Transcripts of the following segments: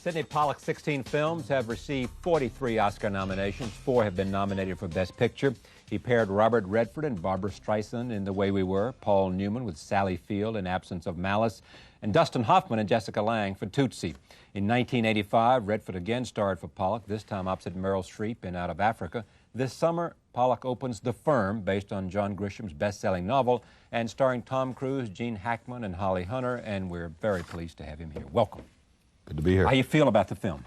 Sidney Pollack's 16 films have received 43 Oscar nominations. 4 have been nominated for Best Picture. He paired Robert Redford and Barbra Streisand in The Way We Were, Paul Newman with Sally Field in Absence of Malice, and Dustin Hoffman and Jessica Lange for Tootsie. In 1985, Redford again starred for Pollack, this time opposite Meryl Streep in Out of Africa. This summer, Pollack opens The Firm, based on John Grisham's best-selling novel, and starring Tom Cruise, Gene Hackman, and Holly Hunter, and we're very pleased to have him here. Welcome. Good to be here. How you feel about the film?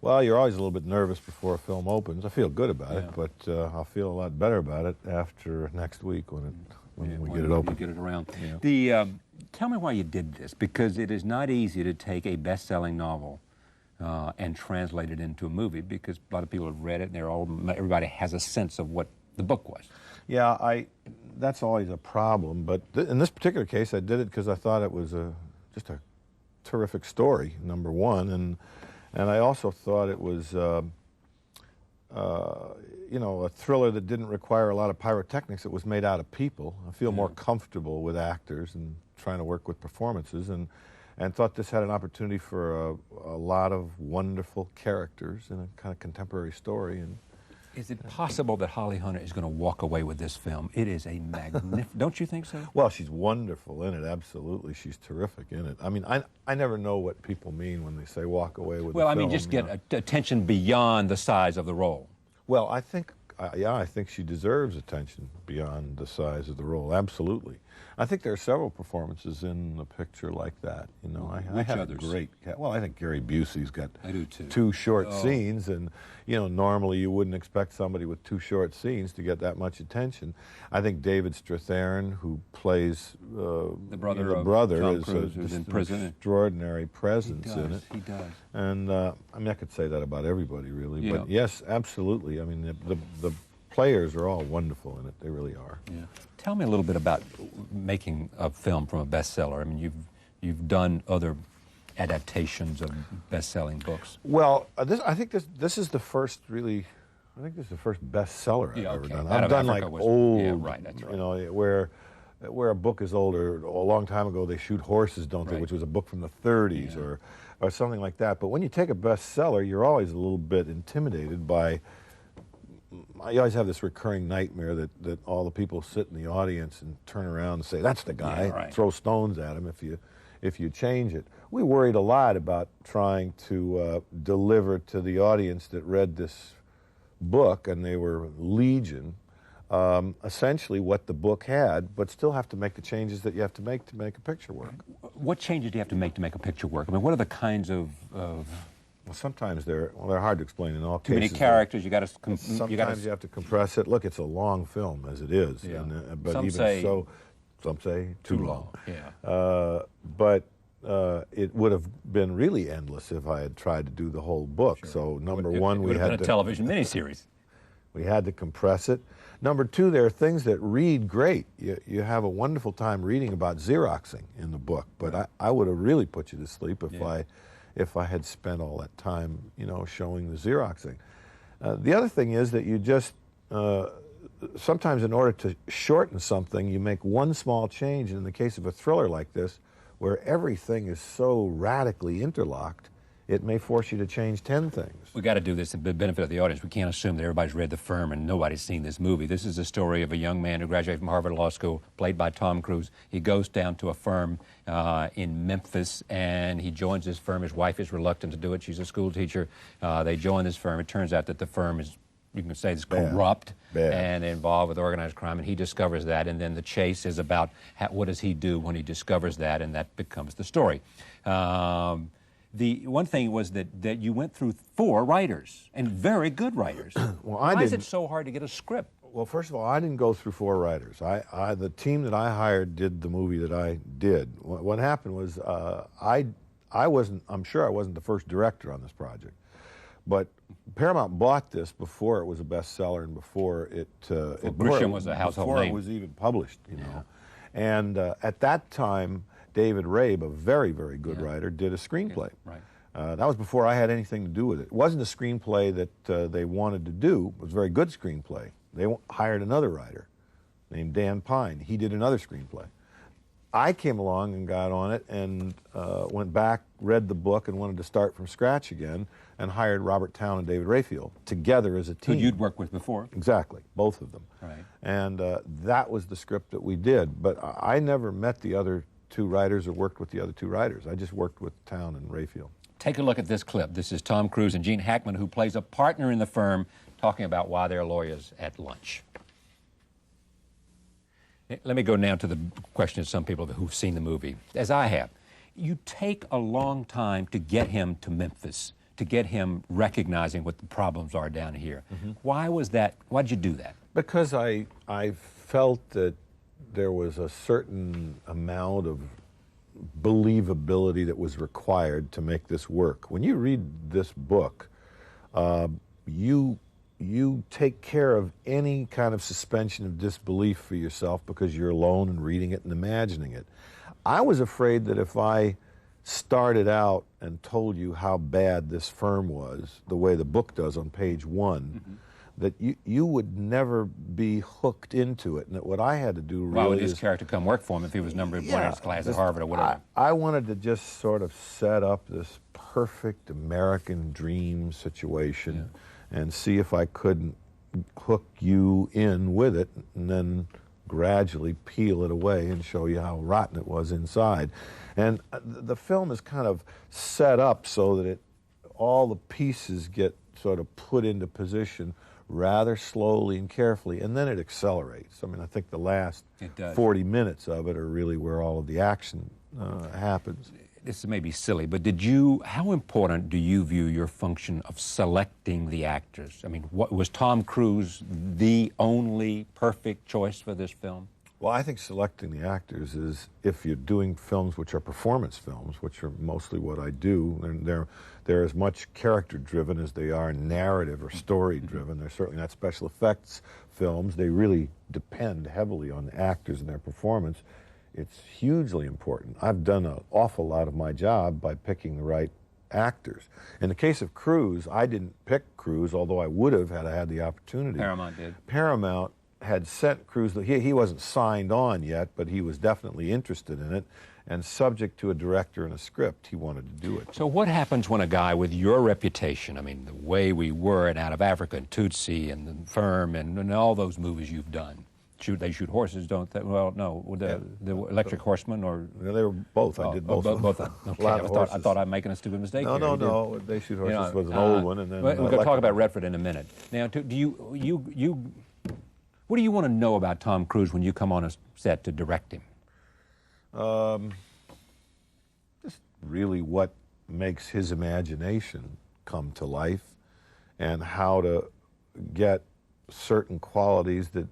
Well, you're always a little bit nervous before a film opens. I feel good about it, but I'll feel a lot better about it after next week when we get it open. You get it around. Yeah. Tell me why you did this, because it is not easy to take a best-selling novel and translate it into a movie, because a lot of people have read it and everybody has a sense of what the book was. Yeah, that's always a problem, but in this particular case, I did it because I thought it was just a terrific story, number one, and I also thought it was you know, a thriller that didn't require a lot of pyrotechnics. It was made out of people. I feel more comfortable with actors and trying to work with performances, and thought this had an opportunity for a lot of wonderful characters in a kind of contemporary story. And is it possible that Holly Hunter is going to walk away with this film? It is a magnificent... Don't you think so? Well, she's wonderful in it, absolutely. She's terrific in it. I mean, I never know what people mean when they say walk away with a film. Well, I mean, just get attention beyond the size of the role. Well, I think, I think she deserves attention beyond the size of the role, absolutely. I think there are several performances in the picture like that. You know, I have others? Great. Well, I think Gary Busey's got I do too. 2 short scenes, and you know, normally you wouldn't expect somebody with 2 short scenes to get that much attention. I think David Strathairn, who plays the brother is who's in prison, an extraordinary presence in it. He does. And I mean, I could say that about everybody, really. Yeah. But yes, absolutely. I mean, the players are all wonderful in it. They really are. Yeah. Tell me a little bit about making a film from a bestseller. I mean, you've done other adaptations of best-selling books. Well, I think this is the first really. I think this is the first bestseller I've ever done. I've done like old, that's right. You know, where a book is older. A long time ago, they shoot horses, don't they? Which was a book from the 30s or something like that. But when you take a bestseller, you're always a little bit intimidated by. I always have this recurring nightmare that all the people sit in the audience and turn around and say, "That's the guy," throw stones at him if you change it. We worried a lot about trying to deliver to the audience that read this book, and they were legion, essentially what the book had, but still have to make the changes that you have to make a picture work. What changes do you have to make a picture work? I mean, what are the kinds of Well, sometimes they're hard to explain in all too cases. Too many characters. You got to. Sometimes you have to compress it. Look, it's a long film as it is. Yeah. But some even say so, some say too long. Yeah. But it would have been really endless if I had tried to do the whole book. Sure. So number one, we had a television miniseries. We had to compress it. Number two, there are things that read great. You have a wonderful time reading about Xeroxing in the book, but I would have really put you to sleep if I had spent all that time, you know, showing the Xeroxing. The other thing is that you just, sometimes in order to shorten something, you make one small change. And in the case of a thriller like this, where everything is so radically interlocked, it may force you to change 10 things. We've got to do this for the benefit of the audience. We can't assume that everybody's read The Firm and nobody's seen this movie. This is the story of a young man who graduated from Harvard Law School, played by Tom Cruise. He goes down to a firm in Memphis, and he joins this firm. His wife is reluctant to do it. She's a school teacher. They join this firm. It turns out that the firm is, you can say, it's corrupt and involved with organized crime, and he discovers that, and then the chase is about what does he do when he discovers that, and that becomes the story. The one thing was that you went through 4 writers, and very good writers. Well, Why is it so hard to get a script? Well, first of all, I didn't go through 4 writers. The team that I hired did the movie that I did. What happened was I'm sure I wasn't the first director on this project, but Paramount bought this before it was a bestseller and before it Grisham was a household name. Before it was even published, you know. And at that time, David Rabe, a very, very good writer, did a screenplay. Right. That was before I had anything to do with it. It wasn't a screenplay that they wanted to do. It was a very good screenplay. They hired another writer named Dan Pine. He did another screenplay. I came along and got on it and went back, read the book, and wanted to start from scratch again, and hired Robert Towne and David Rayfield together as a team. Who you'd worked with before. Exactly, both of them. Right. And that was the script that we did. But I never met the other two writers or worked with the other two writers. I just worked with Towne and Rayfield. Take a look at this clip. This is Tom Cruise and Gene Hackman, who plays a partner in the firm, talking about why they're lawyers at lunch. Let me go now to the question of some people who've seen the movie, as I have. You take a long time to get him to Memphis, to get him recognizing what the problems are down here. Mm-hmm. Why was that? Why did you do that? Because I felt that there was a certain amount of believability that was required to make this work. When you read this book, you take care of any kind of suspension of disbelief for yourself because you're alone and reading it and imagining it. I was afraid that if I started out and told you how bad this firm was, the way the book does on page 1, mm-hmm. that you would never be hooked into it. And that what I had to do really Why would his character come work for him if he was number one in his class at Harvard or whatever? I wanted to just sort of set up this perfect American dream situation and see if I couldn't hook you in with it and then gradually peel it away and show you how rotten it was inside. And the film is kind of set up so that all the pieces get sort of put into position rather slowly and carefully, and then it accelerates. I mean, I think the last 40 minutes of it are really where all of the action happens. This may be silly, but how important do you view your function of selecting the actors? I mean, was Tom Cruise the only perfect choice for this film? Well, I think selecting the actors is, if you're doing films which are performance films, which are mostly what I do, and they're as much character-driven as they are narrative or story-driven. They're certainly not special effects films. They really depend heavily on the actors and their performance. It's hugely important. I've done an awful lot of my job by picking the right actors. In the case of Cruise, I didn't pick Cruise, although I would have had I had the opportunity. Paramount did. Paramount had sent Cruise, he wasn't signed on yet, but he was definitely interested in it, and subject to a director and a script, he wanted to do it. So what happens when a guy with your reputation, I mean, the way we were in Out of Africa and Tootsie and The Firm and all those movies you've done, they shoot horses, don't they? Well, no, the Electric Horseman or... No, they were both. I did both. Both. Okay. I thought I'm making a stupid mistake. No. They Shoot Horses was an old one, and then... We're going to talk about Redford in a minute. Now, what do you want to know about Tom Cruise when you come on a set to direct him? Just really what makes his imagination come to life, and how to get certain qualities that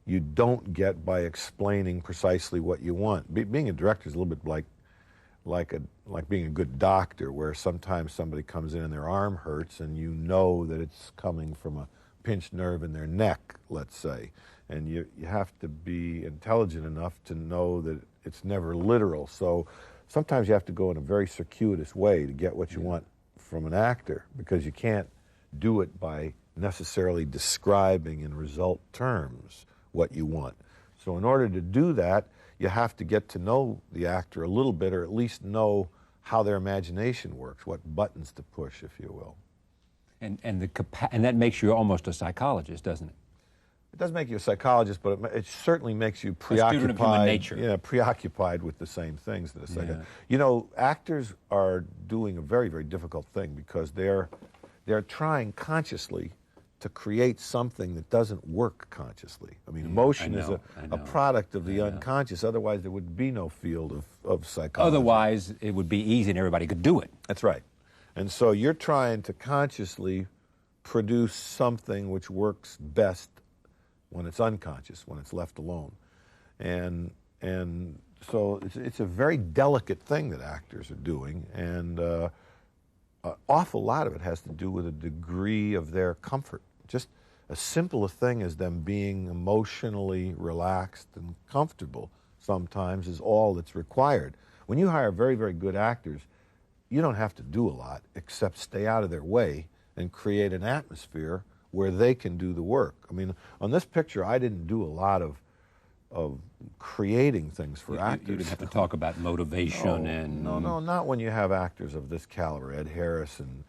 you don't get by explaining precisely what you want. Being a director is a little bit like being a good doctor, where sometimes somebody comes in and their arm hurts, and you know that it's coming from a pinched nerve in their neck, let's say. And you have to be intelligent enough to know that it's never literal. So sometimes you have to go in a very circuitous way to get what you want from an actor, because you can't do it by necessarily describing in result terms what you want. So in order to do that, you have to get to know the actor a little bit, or at least know how their imagination works, what buttons to push, if you will. And that makes you almost a psychologist, doesn't it? It does make you a psychologist, but it certainly makes you preoccupied. A student of human nature. Yeah, preoccupied with the same things that a psychologist. Yeah. You know, actors are doing a very, very difficult thing, because they're trying consciously to create something that doesn't work consciously. I mean, emotion is a product of the unconscious. Otherwise, there would be no field of psychology. Otherwise, it would be easy and everybody could do it. That's right. And so you're trying to consciously produce something which works best when it's unconscious, when it's left alone. And so it's a very delicate thing that actors are doing, and an awful lot of it has to do with a degree of their comfort. Just as simple a thing as them being emotionally relaxed and comfortable sometimes is all that's required. When you hire very, very good actors, you don't have to do a lot except stay out of their way and create an atmosphere where they can do the work. I mean, on this picture, I didn't do a lot of of creating things for actors. You didn't have to talk about motivation No, not when you have actors of this caliber, Ed Harris and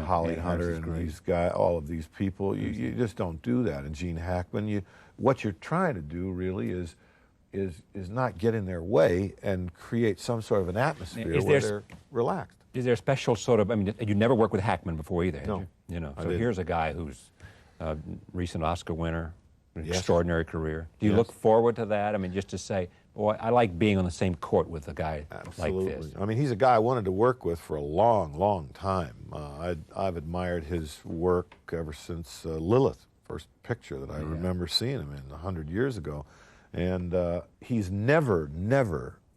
Holly Hunter and these guys, all of these people. You just don't do that. And Gene Hackman, what you're trying to do really is not get in their way and create some sort of an atmosphere where they're relaxed. Is there a special sort of, I mean, you never worked with Hackman before either, had No, you? You know, I so didn't. here's a guy who's a recent Oscar winner, an Yes. extraordinary career. Do you Yes. look forward to that? I mean, just to say, boy, I like being on the same court with a guy Absolutely. like this. I mean, he's a guy I wanted to work with for a long, long time. I've admired his work ever since Lilith, first picture that I remember seeing him in 100 years ago. And he's never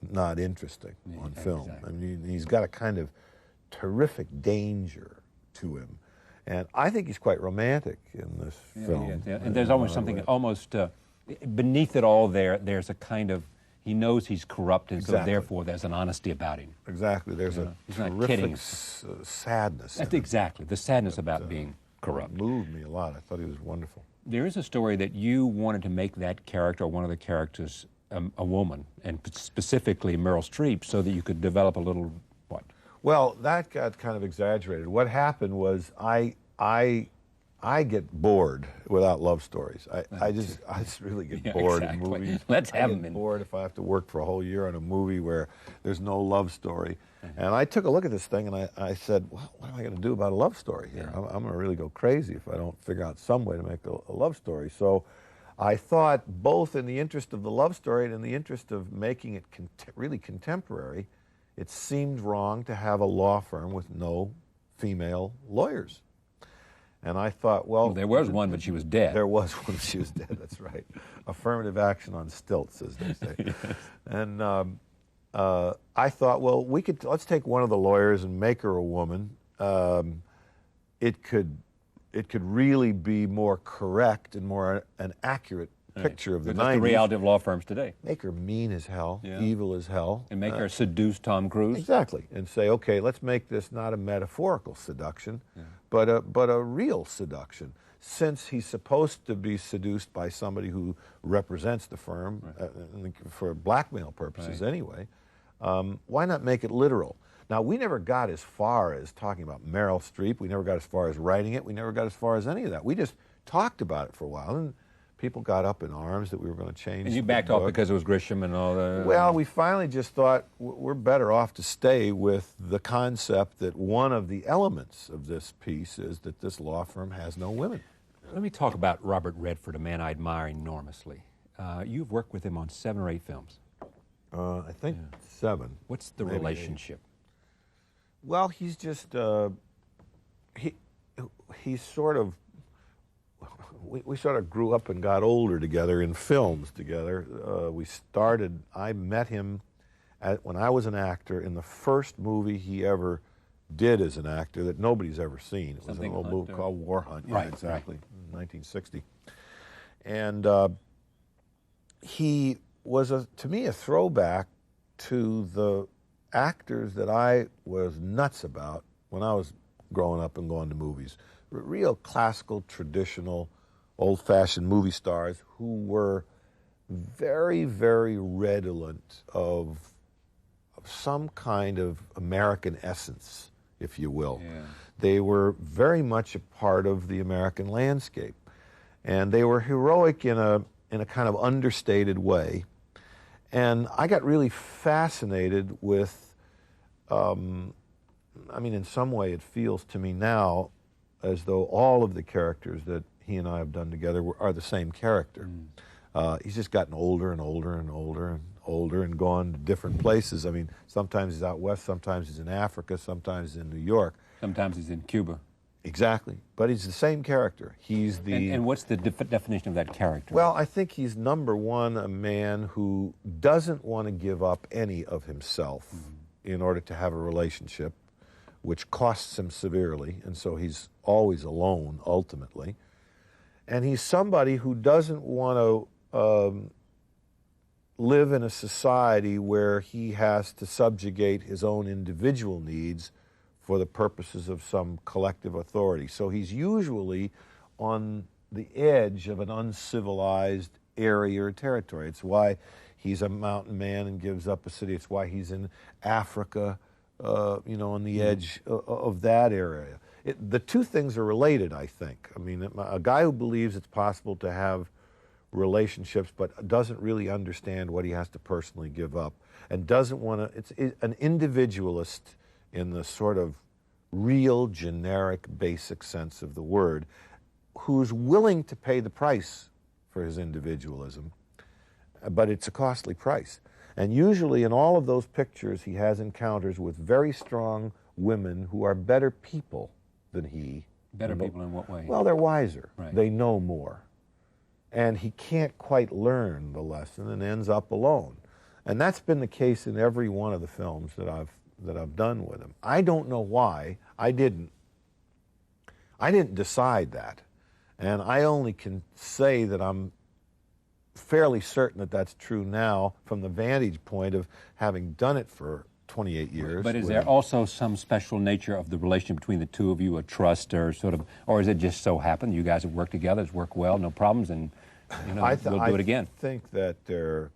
not interesting on film. Exactly. I mean, he's got a kind of terrific danger to him. And I think he's quite romantic in this film. Yeah. And there's always something almost beneath it all there's a kind of, he knows he's corrupt, and so therefore there's an honesty about him. Exactly. There's a he's not kidding. terrific sadness. That's exactly, the sadness about being corrupt. Moved me a lot. I thought he was wonderful. There is a story that you wanted to make that character, or one of the characters, a woman, and specifically Meryl Streep, so that you could develop a little, what? Well, that got kind of exaggerated. What happened was I get bored without love stories. I just really get bored in movies. Let's have them. I get bored if I have to work for a whole year on a movie where there's no love story. And I took a look at this thing and I said, well, what am I going to do about a love story here? I'm going to really go crazy if I don't figure out some way to make a love story. So I thought, both in the interest of the love story and in the interest of making it really contemporary, it seemed wrong to have a law firm with no female lawyers. And I thought, well, there was one, but she was dead. There was one, she was dead, that's right. Affirmative action on stilts, as they say. Yes. And I thought, well, let's take one of the lawyers and make her a woman. It could really be more correct and more an accurate picture of the 90s. That's the reality of law firms today. Make her mean as hell, evil as hell. And make her seduce Tom Cruise. Exactly. And say, okay, let's make this not a metaphorical seduction, but a real seduction. Since he's supposed to be seduced by somebody who represents the firm for blackmail purposes anyway, why not make it literal? Now, we never got as far as talking about Meryl Streep. We never got as far as writing it. We never got as far as any of that. We just talked about it for a while, and people got up in arms that we were going to change. And you backed off because it was Grisham and all that? Well, we finally just thought we're better off to stay with the concept that one of the elements of this piece is that this law firm has no women. Let me talk about Robert Redford, a man I admire enormously. You've worked with him on 7 or 8 films. I think 7. What's the maybe relationship? 8. Well, he's just, he's sort of, we sort of grew up and got older together in films together. I met him when I was an actor in the first movie he ever did as an actor that nobody's ever seen. It was an old movie called War Hunt. Yeah, exactly, 1960. And he was, to me, a throwback to the actors that I was nuts about when I was growing up and going to movies. Real classical, traditional, old-fashioned movie stars who were very, very redolent of some kind of American essence, if you will. Yeah. They were very much a part of the American landscape. And they were heroic in a kind of understated way. And I got really fascinated with, I mean, in some way it feels to me now as though all of the characters that he and I have done together are the same character. He's just gotten older and older and older and older and gone to different places. I mean, sometimes he's out west, sometimes he's in Africa, sometimes he's in New York. Sometimes he's in Cuba. Exactly. But he's the same character. He's the... And what's the definition of that character? Well, I think he's, number one, a man who doesn't want to give up any of himself in order to have a relationship, which costs him severely, and so he's always alone, ultimately. And he's somebody who doesn't want to live in a society where he has to subjugate his own individual needs for the purposes of some collective authority. So he's usually on the edge of an uncivilized area or territory. It's why he's a mountain man and gives up a city. It's why he's in Africa, you know, on the edge of that area. The two things are related, I think. I mean, a guy who believes it's possible to have relationships but doesn't really understand what he has to personally give up and doesn't want to, it's an individualist in the sort of real, generic, basic sense of the word, who's willing to pay the price for his individualism, but it's a costly price. And usually in all of those pictures, he has encounters with very strong women who are better people than he. Better people in what way? Well, they're wiser. Right. They know more. And he can't quite learn the lesson and ends up alone. And that's been the case in every one of the films that I've done with him. I don't know why. I didn't decide that. And I only can say that I'm fairly certain that that's true now from the vantage point of having done it for 28 years. But is there also some special nature of the relationship between the two of you, a trust or sort of, or is it just so happened you guys have worked together, it's worked well, no problems, and you know, we'll do it again? I think that there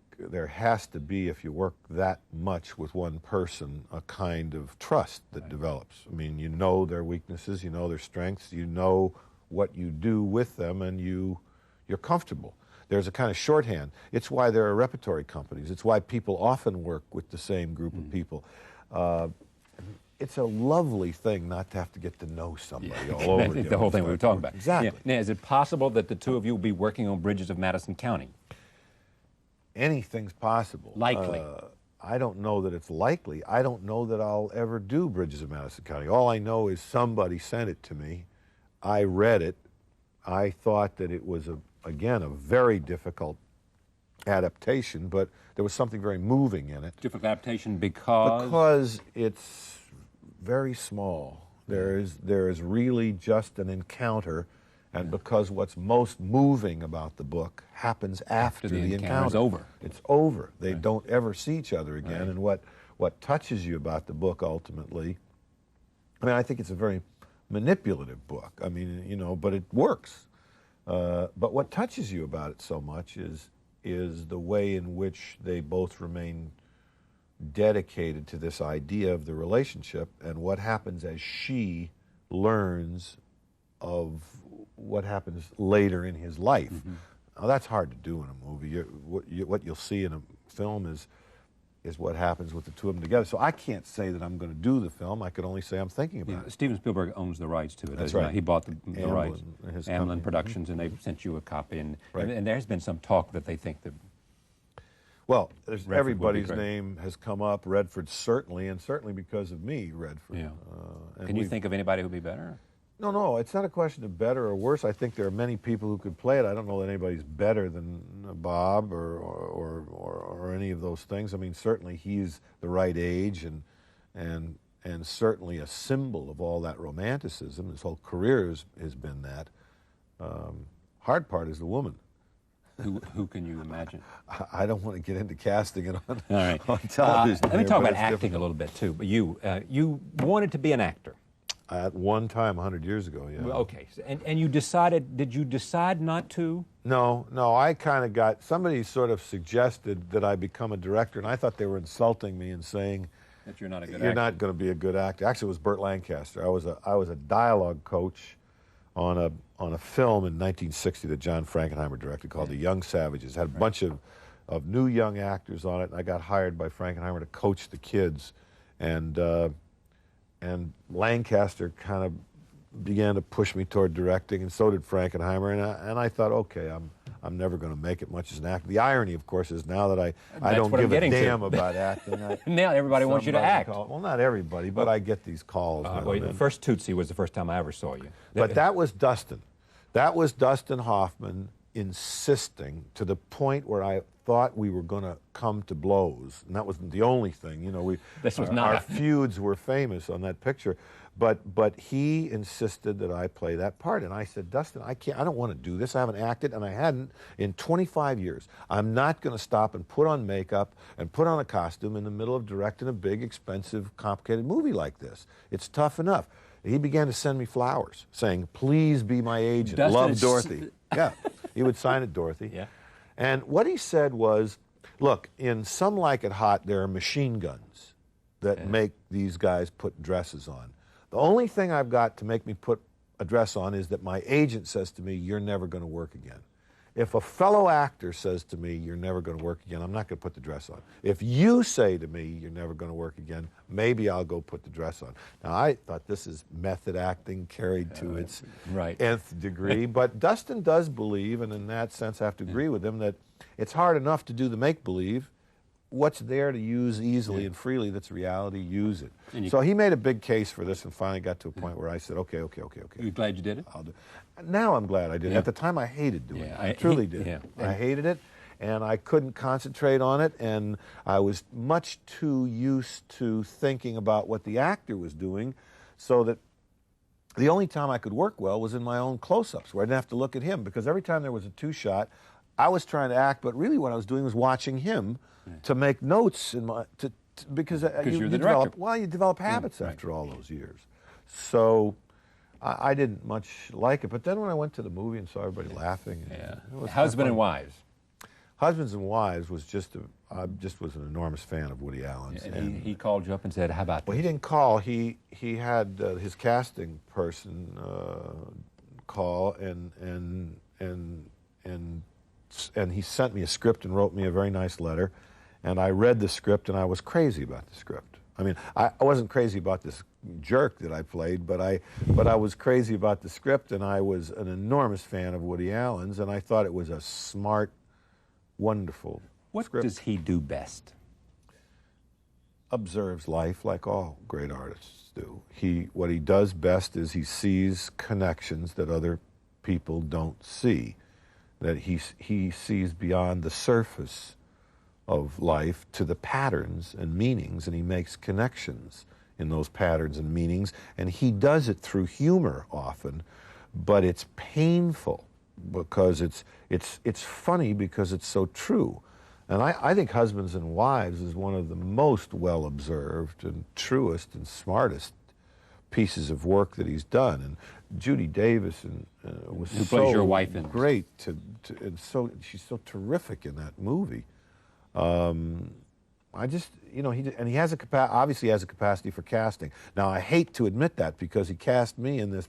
has to be, if you work that much with one person, a kind of trust that develops. I mean, you know their weaknesses, you know their strengths, you know what you do with them, and you're comfortable. There's a kind of shorthand. It's why there are repertory companies. It's why people often work with the same group of people. It's a lovely thing not to have to get to know somebody all over again. The whole thing we were talking about. Exactly. Yeah. Now, is it possible that the two of you will be working on Bridges of Madison County? Anything's possible. Likely. I don't know that it's likely. I don't know that I'll ever do Bridges of Madison County. All I know is somebody sent it to me. I read it. I thought that it was, again, a very difficult adaptation, but there was something very moving in it. Difficult adaptation because? Because it's very small. There is really just an encounter, and because what's most moving about the book happens after the encounter. It's over. It's over. They don't ever see each other again, and what touches you about the book ultimately, I mean, I think it's a very manipulative book. I mean, you know, but it works. But what touches you about it so much is the way in which they both remain dedicated to this idea of the relationship and what happens as she learns of what happens later in his life. Mm-hmm. Now, that's hard to do in a movie. What you'll see in a film is what happens with the two of them together. So I can't say that I'm going to do the film. I could only say I'm thinking about it. Steven Spielberg owns the rights to it. That's right. He bought the rights. Amblin Productions, mm-hmm. and they sent you a copy. And there's been some talk that they think that... Well, everybody's name has come up, Redford certainly, and certainly because of me, Redford. Yeah. Can you think of anybody who would be better? No, it's not a question of better or worse. I think there are many people who could play it. I don't know that anybody's better than Bob or any of those things. I mean, certainly he's the right age and certainly a symbol of all that romanticism. His whole career has been that. Hard part is the woman. Who can you imagine? I don't want to get into casting it on, all right. on television. Let me talk about acting a little bit, too. But you wanted to be an actor. At one time, 100 years ago, yeah. Well, okay. And you decided, did you decide not to? No, I kind of got, somebody sort of suggested that I become a director, and I thought they were insulting me and saying, that you're not a good actor. You're not going to be a good actor. Actually, it was Burt Lancaster. I was a dialogue coach on a film in 1960 that John Frankenheimer directed called The Young Savages. It had a bunch of new young actors on it, and I got hired by Frankenheimer to coach the kids. And Lancaster kind of began to push me toward directing, and so did Frankenheimer. And I thought, okay, I'm never going to make it much as an actor. The irony, of course, is now that I don't give a damn about acting. Now everybody wants you to act. Well, not everybody, but I get these calls. The first Tootsie was the first time I ever saw you. But that was Dustin. That was Dustin Hoffman insisting to the point where I thought we were going to come to blows, and that wasn't the only thing. You know, our feuds were famous on that picture, but he insisted that I play that part, and I said, Dustin, I don't want to do this. I haven't acted, and I hadn't in 25 years. I'm not going to stop and put on makeup and put on a costume in the middle of directing a big, expensive, complicated movie like this. It's tough enough. He began to send me flowers, saying, please be my agent. Dustin Love, Dorothy. Yeah, he would sign it, Dorothy. Yeah. And what he said was, look, in Some Like It Hot, there are machine guns that make these guys put dresses on. The only thing I've got to make me put a dress on is that my agent says to me, you're never going to work again. If a fellow actor says to me, you're never going to work again, I'm not going to put the dress on. If you say to me, you're never going to work again, maybe I'll go put the dress on. Now, I thought this is method acting carried to its nth degree, but Dustin does believe, and in that sense I have to agree with him, that it's hard enough to do the make-believe. What's there to use easily and freely that's reality, use it. So he made a big case for this and finally got to a point where I said, okay. You glad you did it? I'll do it. Now I'm glad I did it. At the time I hated doing it. I truly did. I hated it, and I couldn't concentrate on it, and I was much too used to thinking about what the actor was doing, so that the only time I could work well was in my own close-ups, where I didn't have to look at him, because every time there was a two-shot, I was trying to act, but really what I was doing was watching him to make notes in my because you develop habits after all those years. So I didn't much like it. But then when I went to the movie and saw everybody laughing, Husband and Wives. Husbands and Wives was I just was an enormous fan of Woody Allen's. And he called you up and said, "How about?" Well, he didn't call. He had his casting person call and he sent me a script and wrote me a very nice letter. And I read the script, and I was crazy about the script. I mean, I wasn't crazy about this jerk that I played, but I was crazy about the script, and I was an enormous fan of Woody Allen's, and I thought it was a smart, wonderful script. What does he do best? Observes life like all great artists do. What he does best is he sees connections that other people don't see, that he sees beyond the surface of life to the patterns and meanings, and he makes connections in those patterns and meanings, and he does it through humor often, but it's painful because it's funny because it's so true. And I think Husbands and Wives is one of the most well-observed and truest and smartest pieces of work that he's done. And Judy Davis was who plays your wife in great and she's so terrific in that movie. I just, he has obviously has a capacity for casting. Now, I hate to admit that because he cast me in this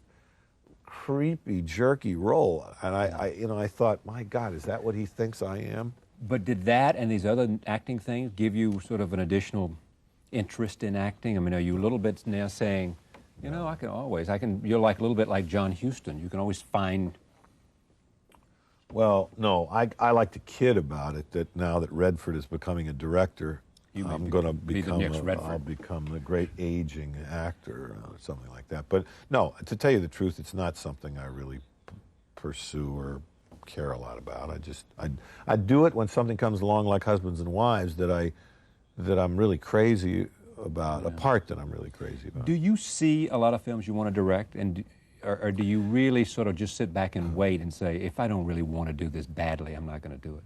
creepy, jerky role, and I thought, my God, is that what he thinks I am? But did that and these other acting things give you sort of an additional interest in acting? I mean, are you a little bit now saying, you're like a little bit like John Huston. You can always find. Well, no, I like to kid about it that now that Redford is becoming a director, I'm going to become the great aging actor or something like that. But no, to tell you the truth, it's not something I really pursue or care a lot about. I do it when something comes along like Husbands and Wives that I'm really crazy about, a part that I'm really crazy about. Do you see a lot of films you want to direct, or do you really sort of just sit back and wait and say, if I don't really want to do this badly, I'm not going to do it?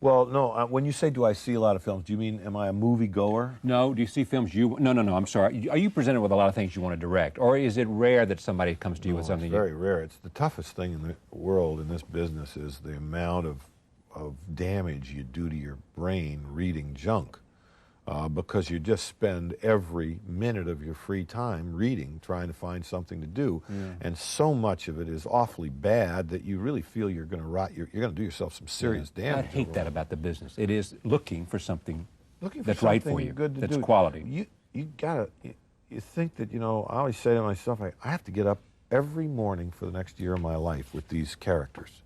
Well, no, when you say do I see a lot of films, do you mean am I a movie goer? No, do you see films No, I'm sorry. Are you presented with a lot of things you want to direct, or is it rare that somebody comes to you with something? It's very rare. It's the toughest thing in the world in this business is the amount of damage you do to your brain reading junk. Because you just spend every minute of your free time reading, trying to find something to do, and so much of it is awfully bad that you really feel you're going to do yourself some serious damage. I hate that about the business. It is looking for something that's right for you, that's quality. You think that, I always say to myself, I have to get up every morning for the next year of my life with these characters.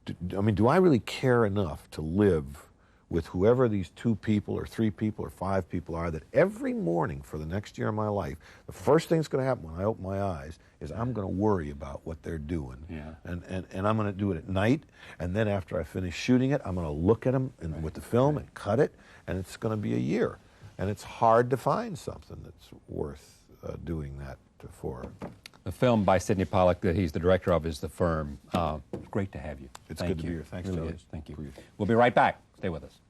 Do I really care enough to live with whoever these 2 people or 3 people or 5 people are, that every morning for the next year of my life, the first thing that's going to happen when I open my eyes is I'm going to worry about what they're doing. And I'm going to do it at night, and then after I finish shooting it, I'm going to look at them with the film and cut it, and it's going to be a year. And it's hard to find something that's worth doing that for. The film by Sidney Pollack that he's the director of is The Firm. Great to have you. It's good to be here. Thanks, Really Charlie. is. Thank you. We'll be right back. Stay with us.